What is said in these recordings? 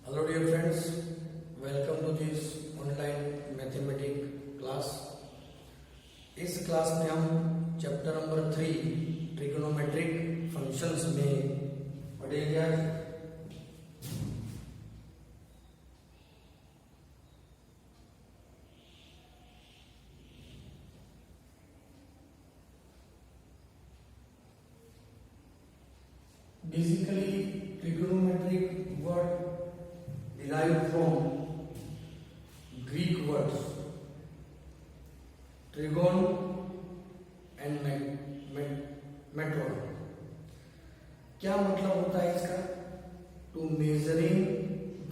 Hello dear friends, welcome to this online mathematics class. इस class में हम chapter number 3 trigonometric functions में पढ़ेंगे आज। Basically, trigonometric word derived from Greek words trigon and metron. क्या मतलब होता है इसका? To measuring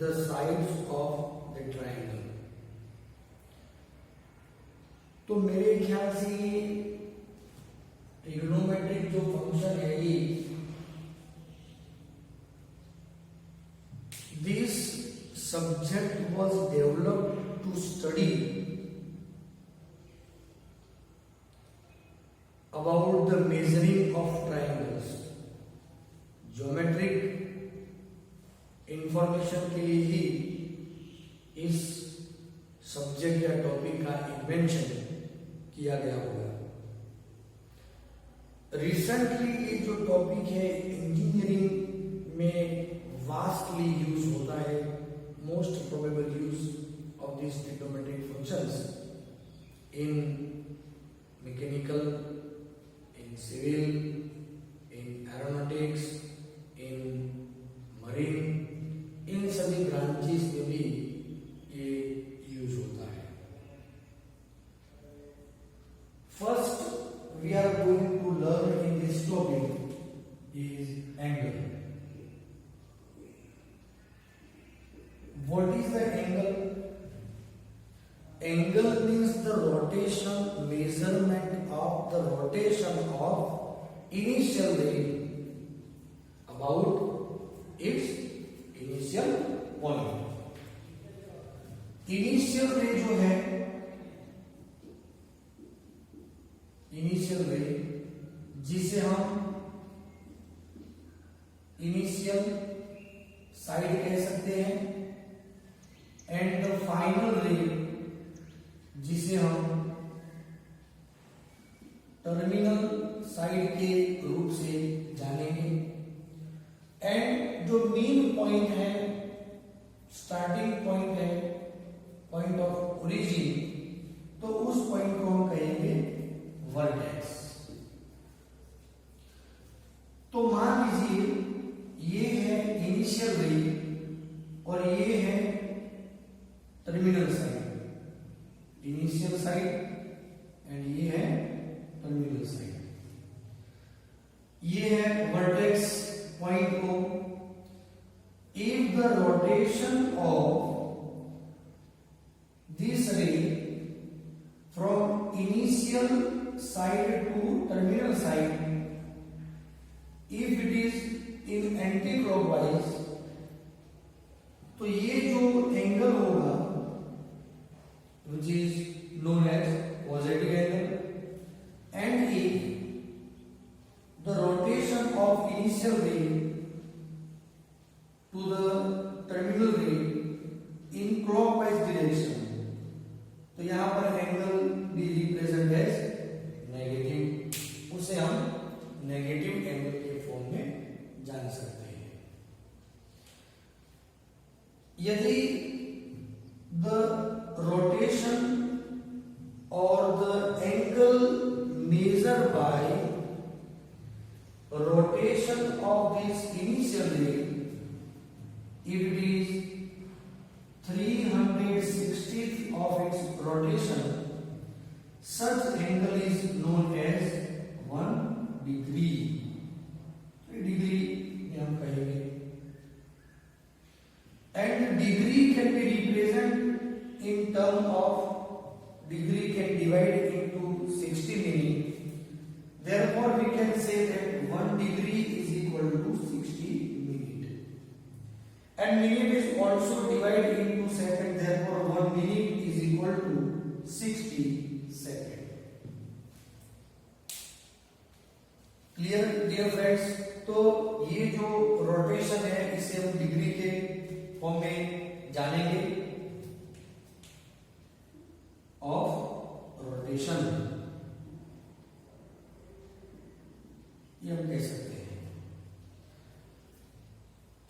the sides of the triangle. तो मेरे ख्याल से ट्रिग्नोमेट्रिक जो फंक्शन है ये this subject was developed to study about the measuring of triangles. Geometric information के लिए ही इस सब्जेक्ट या टॉपिक का इन्वेंशन किया गया होगा। रिसेंटली ये जो टॉपिक है इंजीनियरिंग में vastly यूज होता है। Most probable use of this trigonometric functions in mechanical, in civil, in aeronautics, in marine, in सभी ब्रांचेस में भी ये यूज होता है। First we are going to learn in this topic is angle. What is the angle? Angle means the rotation, measurement of the rotation of initial ray about its initial point. Initial ray जो है, initial ray जिसे हम initial side कह सकते हैं, and the final रे जिसे हम टर्मिनल साइड के रूप से जानेंगे। एंड जो मेन पॉइंट है, स्टार्टिंग पॉइंट है, पॉइंट ऑफ ओरिजिन, तो उस पॉइंट को हम कहेंगे वर्टेक्स। तो मान लीजिए ये है इनिशियल रे और ये है terminal side, initial side and ये है टर्मिनल साइड। ये है वर्टेक्स पॉइंट को। If the rotation of this ray from initial side to terminal side, if it is in anti clockwise, तो ये जो एंगल होगा which is known as positive angle, and if the rotation of initial ray to the terminal ray in clockwise direction, तो यहां पर angle भी represent as negative, उसे हम नेगेटिव एंगल के फॉर्म में जान सकते हैं। यदि the rotation or the angle measured by rotation of this initial ray, if it is 360th of its rotation, such angle is known as 1 degree. Degree में हम कहेंगे, and degree can be represented in term of degree can divide into 60 minutes. Therefore we can say that 1 degree is equal to 60 minutes, and minute is also divided into second. Therefore 1 minute is equal to 60 second. Clear dear friends? तो ये जो rotation है इसे हम degree के form में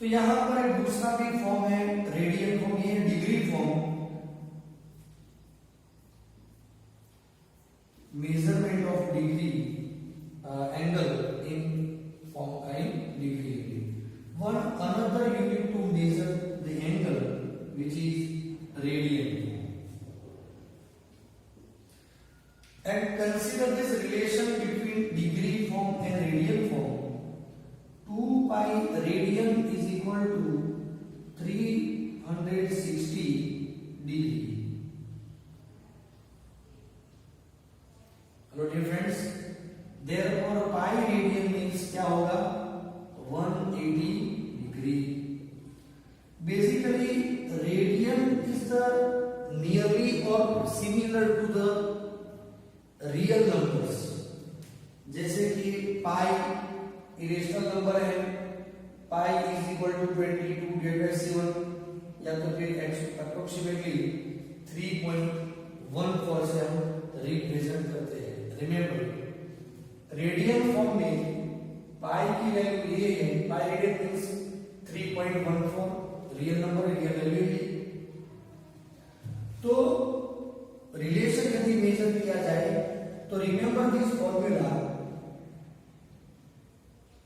तो यहां पर एक दूसरा भी फॉर्म है रेडियन फॉर्म, ये degree form, measurement of degree angle in form in degree. One another unit to measure the angle which is radian. And consider this relation between degree form and radian form. 2 pi radian is equal to 360 degree. Hello dear friends. Therefore pi radian means क्या होगा? 180 degree. Basically radian is the nearly or similar to the real numbers. जैसे कि pi irrational number है, pi is equal to 22/7 या तो फिर approximately 3.14 से हम रिप्रेजेंट करते हैं. रिमेंबर रेडियन फॉर्म में पाई की वैल्यू ये है, pi radian means 3.14, real number है, ये वैल्यू है. तो रिलेशन यदि मेजर किया जाए तो remember this formula,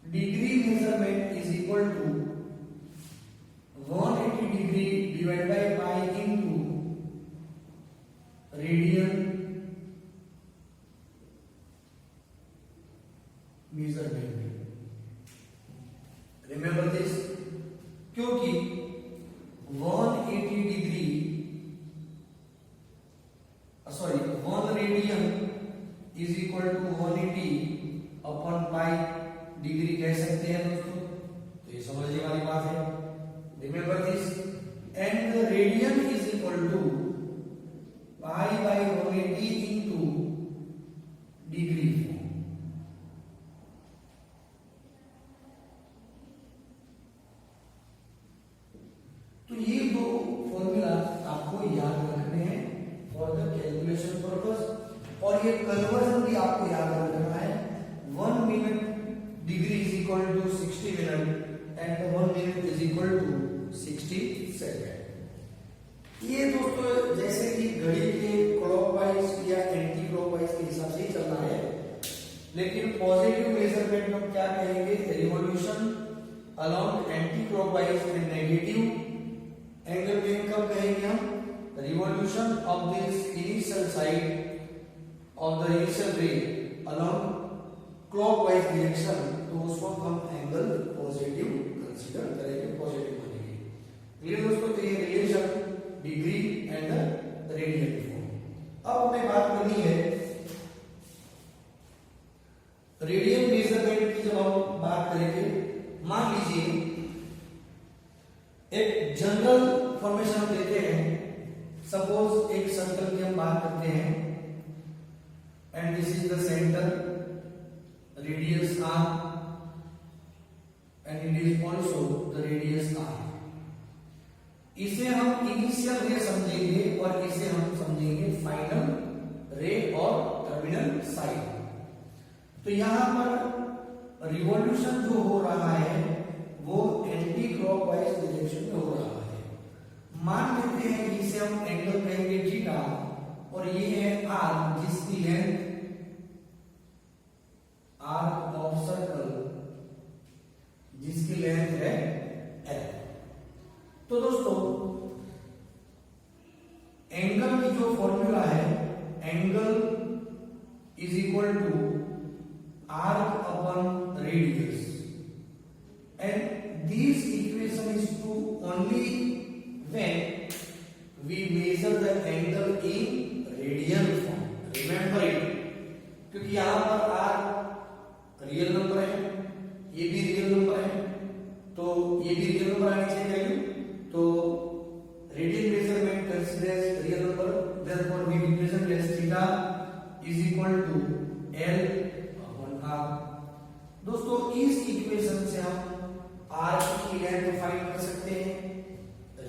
degree measurement is equal to 180 degree divide by pi into radian measurement. Remember this, क्योंकि 180 degree 1 radian is equal to 180 upon pi degree कह सकते हैं दोस्तों. तो ये समझने वाली बात है. Remember this, and radian is equal to pi by 180 into degree. तो ये दो फॉर्मूला आपको याद रखने हैं फॉर द कैलकुलेशन पर्पस, और ये कन्वर्जन भी आपको याद रखना है. 1 minute degree is equal to 60 minute and 1 minute is equal to 60 second. ये दोस्तों जैसे कि घड़ी के क्लॉकवाइज या एंटी क्लॉकवाइज के हिसाब से ही चलना है, लेकिन पॉजिटिव मेजरमेंट हम क्या कहेंगे? Revolution along anti clockwise and negative angle में कब कहेंगे हम? Revolution of this initial side of the initial रे अलोंग क्लॉकवाइज डायरेक्शन, तो उसको हम एंगल पॉजिटिव कंसीडर करेंगे, पॉजिटिव मानेंगे. क्लियर दोस्तों? तो ये relation degree and radian form. अब हमें बात करनी है रेडियन मेजरमेंट की. जब हम बात करेंगे, मान लीजिए एक जनरल फॉर्मेशन हम लेते हैं. सपोज एक सर्कल की हम बात करते हैं and this is the centre, radius r and it is also the radius r. इसे हम इनिशियल रे समझेंगे और इसे हम समझेंगे फाइनल रे और टर्मिनल साइड. तो यहां पर रिवॉल्यूशन जो हो रहा है वो एंटी क्लॉकवाइज डायरेक्शन में हो रहा है. मान लेते हैं कि इसे हम एंगल कहेंगे थीटा, और ये है r जिसकी लेंथ आर्क ऑफ सर्कल जिसकी लेंथ है l. तो दोस्तों एंगल की जो फॉर्मूला है, angle is equal to arc upon radius, and this equation is true only when we measure the angle in radian form. Remember it, क्योंकि यहां पर r रियल नंबर है, ये भी रियल नंबर है, तो ये भी रियल नंबर आनी चाहिए वैल्यू. तो radian measurement considers real number, therefore we represent as theta is equal to l upon r. दोस्तों इस इक्वेशन से हम r की लेंथ फाइंड कर सकते हैं,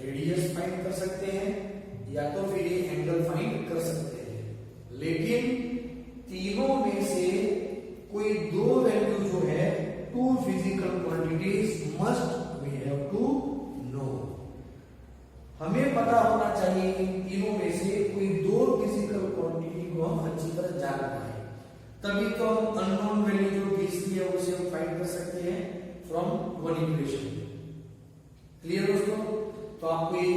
रेडियस फाइंड कर सकते हैं, या तो फिर ये एंगल फाइंड कर सकते हैं. लेकिन तीनों में से कोई दो वैल्यू जो है, two physical quantities must be have to know. हमें पता होना चाहिए इन तीनों में से कोई दो फिजिकल क्वांटिटी को हम अच्छी तरह जान पाए, तभी तो हम अननोन वैल्यू जो तीसरी है उसे हम फाइंड कर सकते हैं फ्रॉम वन इक्वेशन। क्लियर दोस्तों? तो आपको ये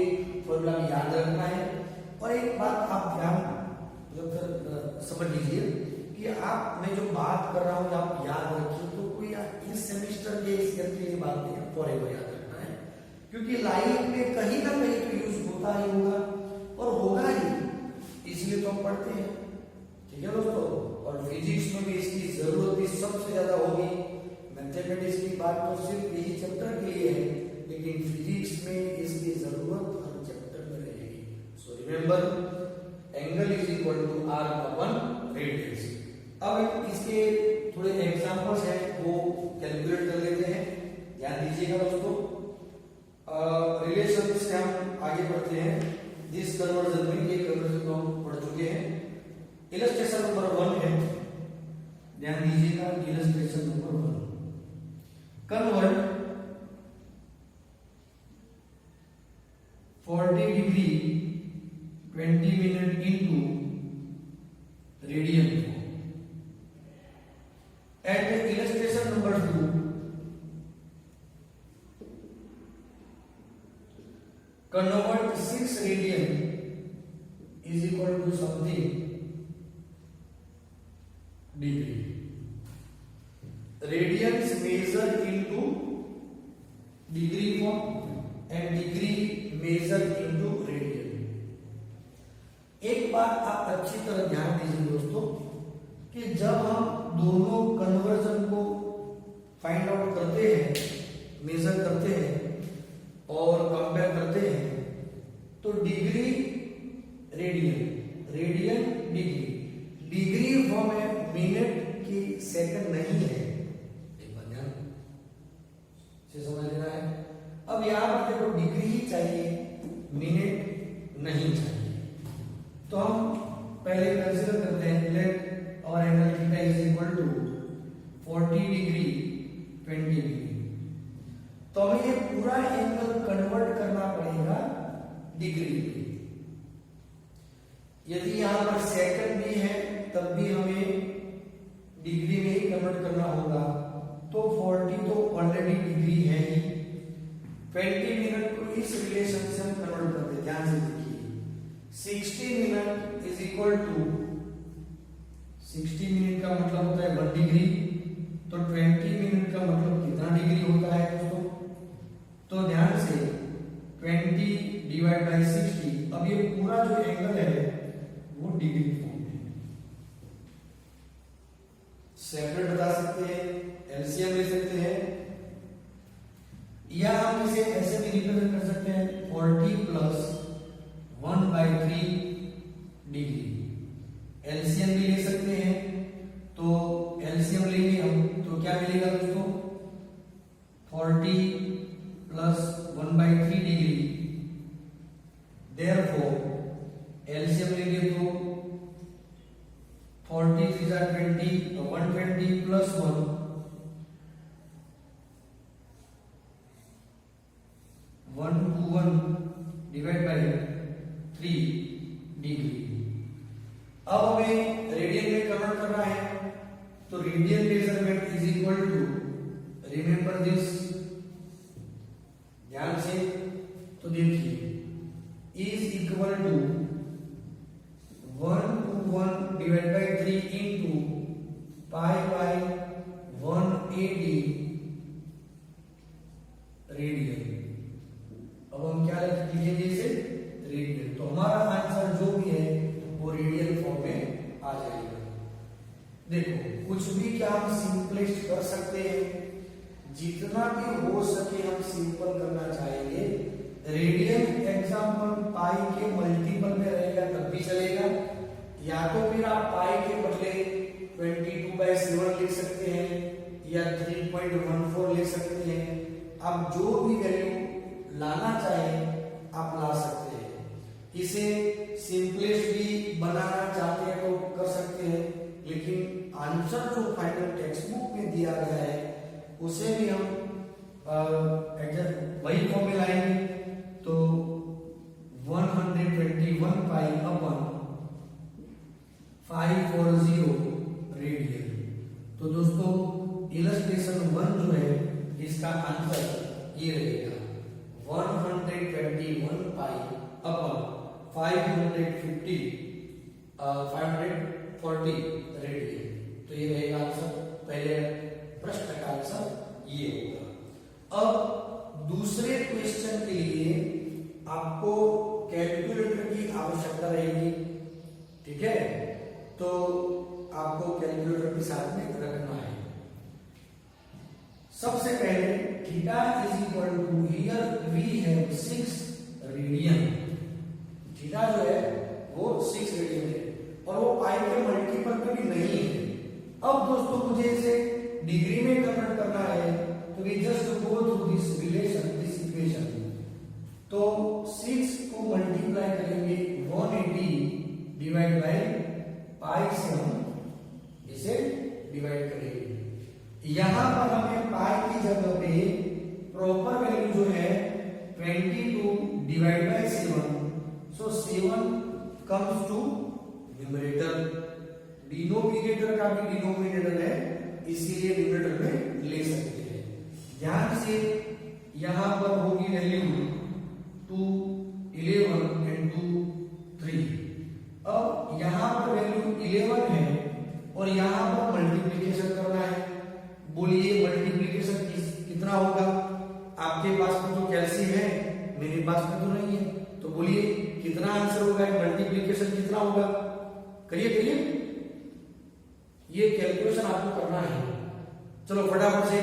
फॉर्मूला याद रखना है। और एक बात आप ध्यान समझ लीजिए कि आप मैं जो बात कर रहा हूं आप याद रखिए, तो कोई इस सेमेस्टर के इस ईयर के लिए बात नहीं है, फॉरएवर याद रखना है, क्योंकि लाइफ में कहीं ना कहीं तो यूज होता ही होगा और होगा ही, इसलिए तो हम पढ़ते हैं। ठीक है दोस्तों? और फिजिक्स में भी इसकी जरूरत भी सबसे ज्यादा होगी। मैथमेटिक्स की बात तो सिर्फ यही चैप्टर के लिए है, लेकिन फिजिक्स में इसकी जरूरत हर चैप्टर में रहेगी। So remember, angle is equal to r upon radius. अब इसके थोड़े एग्जांपल्स हैं वो कैलकुलेट कर लेते हैं, ध्यान दीजिएगा दोस्तों। रिलेशन से हम आगे बढ़ते हैं। दिस कन्वर्जन में ये कन्वर्जन को हम पढ़ चुके हैं। इलस्ट्रेशन नंबर 1 है, ध्यान दीजिएगा। Illustration number 1, convert 40 degree 20 minute into radian form. And illustration number 2, convert 6 radian is equal to something degree. Radians measure into degree form and degree measure into radian. एक बात आप अच्छी तरह ध्यान दीजिए दोस्तों कि जब हम दोनों कन्वर्जन को फाइंड आउट करते हैं, मेजर करते हैं और कंपेयर करते हैं, तो degree radian, radian degree, degree form है मिनट की सेकंड नहीं है। एक बात ध्यान से समझ लेना है। अब यहां पर देखो डिग्री ही चाहिए, मिनट नहीं चाहिए, तो हम पहले कंसीडर करते हैं लेट और angle theta is equal to 40 degree 20 degree. तो हमें ये पूरा एंगल कन्वर्ट करना पड़ेगा डिग्री में। यदि यहां पर सेकंड भी है तब भी हमें डिग्री में ही कन्वर्ट करना होगा, तो 40 तो ऑलरेडी डिग्री है ही, 20 मिनट को इस रिलेशन से हम कन्वर्ट करते हैं। ध्यान से देखिए, 60 minute is equal to 60 minute का मतलब होता है 1 डिग्री, तो 20 मिनट का मतलब कितना डिग्री होता है दोस्तों? तो ध्यान से 20 डिवाइड बाई 60, अब ये पूरा जो एंगल है वो डिग्री फॉर्म में। सेपरेट बता सकते हैं, एलसीएम ले सकते हैं, या हम इसे ऐसे भी रिप्रेजेंट कर सकते हैं 40 प्लस 1/3 डिग्री। एलसीएम भी ले सकते हैं, तो एलसीएम लेंगे हम तो क्या मिलेगा दोस्तों? 40 प्लस 1/3 डिग्री। देयरफॉर एलसीएम लेंगे तो 40 3 जा 20, तो 120 प्लस 1 121 डिवाइड बाय 3 डिग्री। अब हमें रेडियन में कन्वर्ट करना है, तो radian measurement is equal to, remember this, ध्यान से तो देखिए, is equal to 121 divide by 3 into pi by 180 radian. अब हम क्या लिखेंगे इसे? रेडियन। तो हमारा आंसर जो भी है वो रेडियन फॉर्म में आ जाएगा। देखो कुछ भी क्या हम सिंपलेस्ट कर सकते हैं, जितना भी हो सके हम सिंपल करना चाहेंगे। रेडियन एग्जांपल पाई के मल्टीपल में रहेगा तब भी चलेगा, या तो फिर आप पाई के बदले 22/7 लिख सकते हैं या 3.14 लिख सकते हैं। आप जो भी वैल्यू लाना चाहें आप ला सकते हैं। इसे सिंपलेस्ट भी बनाना चाहते हैं तो कर सकते हैं, लेकिन आंसर जो फाइनल टेक्स्ट बुक में दिया गया है उसे भी हम फॉर्म में लाएंगे तो 121 पाई अपन 540 रेडियन। तो दोस्तों इलस्ट्रेशन 1 जो है इसका आंसर ये रहेगा 121 पाई अपन 540 रेडियन। तो ये रहेगा आंसर, पहले प्रश्न का आंसर ये होगा। अब दूसरे क्वेश्चन के लिए आपको कैलकुलेटर की आवश्यकता रहेगी, ठीक है? तो आपको कैलकुलेटर के साथ में रखना है। सबसे पहले theta is equal to, here we have 6 radian. Theta जो है वो 6 रेडियन है और वो पाई के मल्टीपल पे भी नहीं है। अब दोस्तों मुझे इसे डिग्री में कन्वर्ट करना है, तो we just go through this relation, this equation. तो 6 को मल्टीप्लाई करेंगे 180 डिवाइड बाय पाई से हम इसे डिवाइड करेंगे। यहां पर हमें पाई की जगह पे प्रॉपर वैल्यू जो है 22 divide by 7, so 7 comes to numerator. Denominator का भी डिनोमिनेटर है, इसीलिए न्यूमरेटर में ले सकते हैं। ध्यान से यहां पर होगी वैल्यू 2, 11 एंड 2, 3। अब यहां पर वैल्यू 11 है और यहां पर मल्टीप्लिकेशन करना है। बोलिए मल्टीप्लिकेशन कितना होगा? आपके पास में तो कैल्सी है, मेरे पास में तो नहीं है, तो बोलिए कितना आंसर होगा? मल्टीप्लिकेशन कितना होगा? करिए करिए, ये कैलकुलेशन आपको करना है। चलो फटाफट से।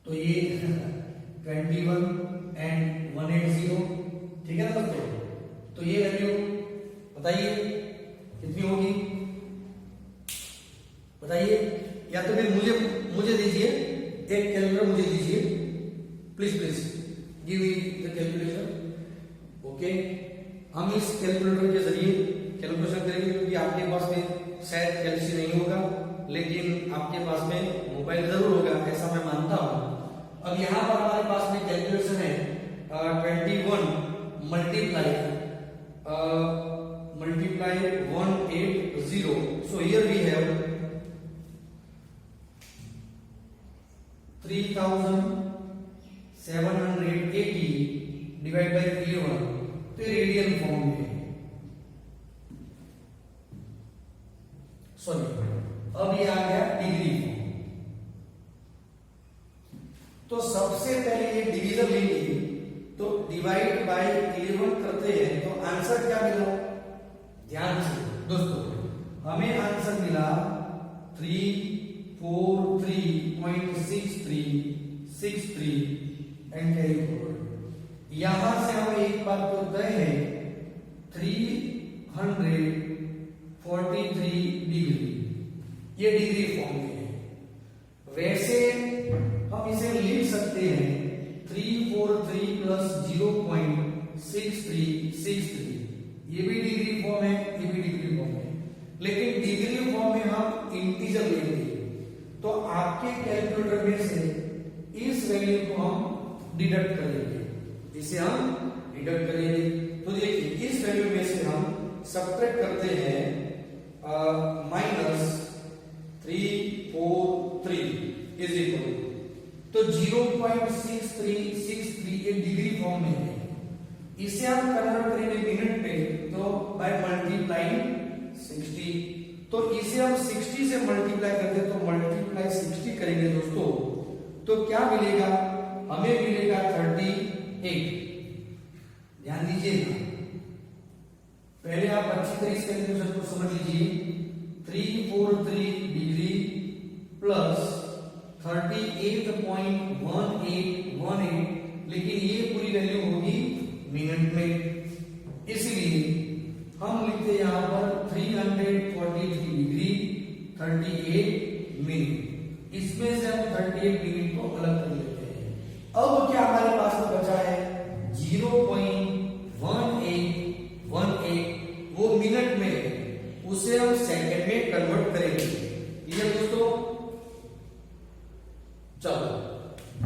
तो ये 21 एंड 180, ठीक है ना दोस्तों? तो ये वैल्यू बताइए कितनी होगी, बताइए। या तो फिर मुझे दीजिए, एक कैलकुलेटर मुझे दीजिए, please please give me the calculation. Okay, हम इस कैलकुलेटर के जरिए कैलकुलेशन करेंगे, क्योंकि आपके पास में शायद कैलसी नहीं होगा, लेकिन आपके पास में मोबाइल जरूर होगा, ऐसा मैं मानता हूं। अब यहां पर हमारे पास में कैलकुलेशन है 21 multiply 180, so here we have 3780 divide by 11, तो रेडियन फॉर्म में है। सॉरी, अब ये आ गया डिग्री फॉर्म। तो सबसे पहले ये डिवीजन लेंगे, तो डिवाइड बाय 11 करते हैं, तो आंसर क्या मिला? ध्यान से दोस्तों, हमें आंसर मिला 343.6363 एंड कैरी फॉरवर्ड। यहां से हमें एक बात तो तय है, 343 डिग्री, ये डिग्री फॉर्म में है। वैसे हम इसे लिख सकते हैं 343 प्लस 0.6363, ये भी डिग्री फॉर्म है, ये भी डिग्री फॉर्म है, लेकिन डिग्री फॉर्म में हम इंटीजर लेंगे। तो आपके कैलकुलेटर में से इस वैल्यू को हम डिडक्ट करेंगे, इसे हम डिडक्ट करेंगे। तो देखिए इस वैल्यू में से हम सब्ट्रैक्ट करते हैं -343 इज इक्वल, तो 0.6363 ये डिग्री फॉर्म में है। इसे हम कन्वर्ट करेंगे मिनट पे, तो बाय मल्टीप्लाइंग 60। तो इसे हम 60 से मल्टीप्लाई करते हैं, तो मल्टीप्लाई 60 करेंगे दोस्तों, तो क्या मिलेगा? हमें मिलेगा 38। ध्यान दीजिएगा, पहले आप अच्छी तरीके से कैलकुलेशन को समझ लीजिए। 343 डिग्री प्लस 38.1818, लेकिन ये पूरी वैल्यू होगी मिनट में, इसलिए हम लिखते हैं यहां पर 343 डिग्री 38 मिनट। इसमें से हम 38 मिनट को अलग कर लेते हैं। अब क्या हमारे पास में बचा है? 0.1818, वो मिनट में है, उसे उससे हम सेकंड में कन्वर्ट करेंगे। क्लियर दोस्तों? चलो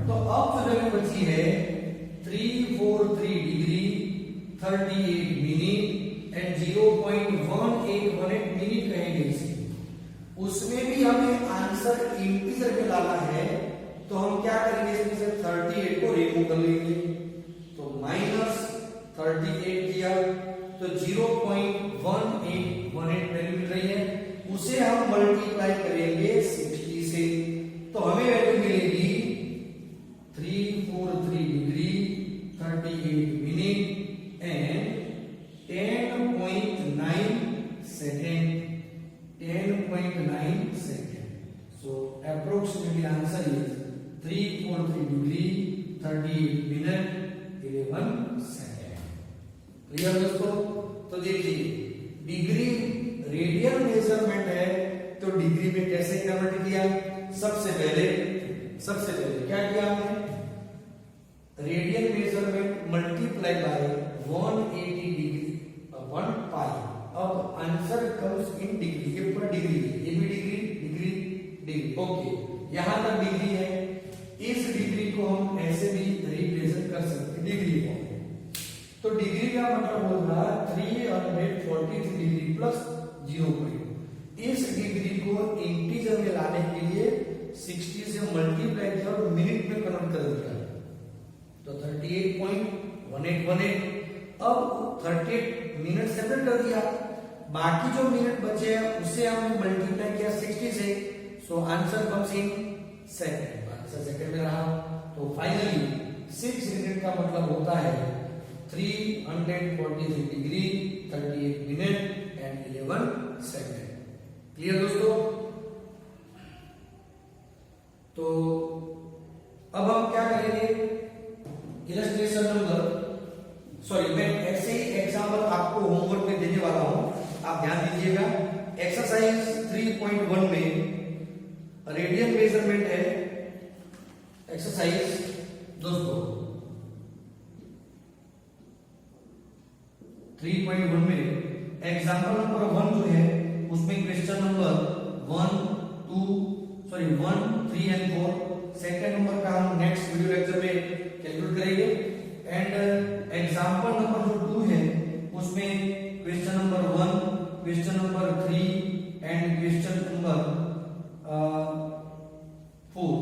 तो अब जो जगह बची है 343 डिग्री 38 मिनट एंड 0.1818 मिनट कहेंगे इसे। उसमें भी हमें आंसर इंटीजर में लाना है, तो हम क्या करेंगे, इसमें से 38 को रिमूव कर लेंगे। तो -38 किया तो 0.1818 वैल्यू मिल रही है, उसे हम मल्टीप्लाई करेंगे 60 से, तो हमें वैल्यू मिलेगी 343 degree 38 minute and 10.9 second. 10.9 second. So approximately answer is 343 degree 38 minute 11 second। Clear दोस्तों? तो देखिए डिग्री रेडियन मेजरमेंट है, तो डिग्री में कैसे कन्वर्ट किया? सबसे पहले क्या किया हमने? Radian measurement multiply by 180 degree upon pi. अब आंसर कम्स इन डिग्री, ये पूरा डिग्री है, ये भी डिग्री ओके, यहां तक डिग्री है। इस डिग्री को हम ऐसे भी रिप्रेजेंट कर सकते हैं डिग्री को। तो डिग्री का मतलब होगा 343 डिग्री प्लस 0। इस डिग्री को इंटीजर में लाने के लिए 60 से मल्टीप्लाई किया और मिनट में कन्वर्ट कर दिया, तो 38.1818। अब 38 मिनट सेपरेट कर दिया, बाकी जो मिनट बचे हैं उससे हमने मल्टीप्लाई किया 60 से, so answer comes in second. Answer second में रहा, तो फाइनली 6 मिनट का मतलब होता है 343 degree 38 minute and 11 second. Clear दोस्तों? तो अब हम क्या करेंगे, इलस्ट्रेशन नंबर, सॉरी मैं ऐसे ही एग्जाम्पल आपको होमवर्क में देने वाला हूं, आप ध्यान दीजिएगा। एक्सरसाइज 3.1 में रेडियन मेजरमेंट है। एक्सरसाइज दोस्तों 3.1 में एग्जाम्पल नंबर 1 जो है उसमें question number 1, 3 and 4, second number का हम नेक्स्ट वीडियो लेक्चर में कैलकुलेट करेंगे। एंड एग्जाम्पल नंबर जो 2 है उसमें question number 1, question number 3 and question number 4।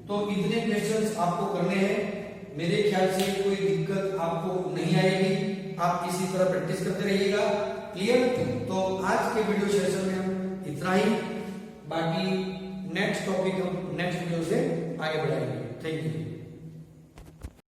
तो इतने क्वेश्चंस आपको करने हैं। मेरे ख्याल से कोई दिक्कत आपको नहीं आएगी, आप इसी तरह प्रैक्टिस करते रहिएगा। क्लियर? तो आज के वीडियो सेशन में हम इतना ही, बाकी नेक्स्ट टॉपिक हम नेक्स्ट वीडियो से आगे बढ़ाएंगे। Thank you.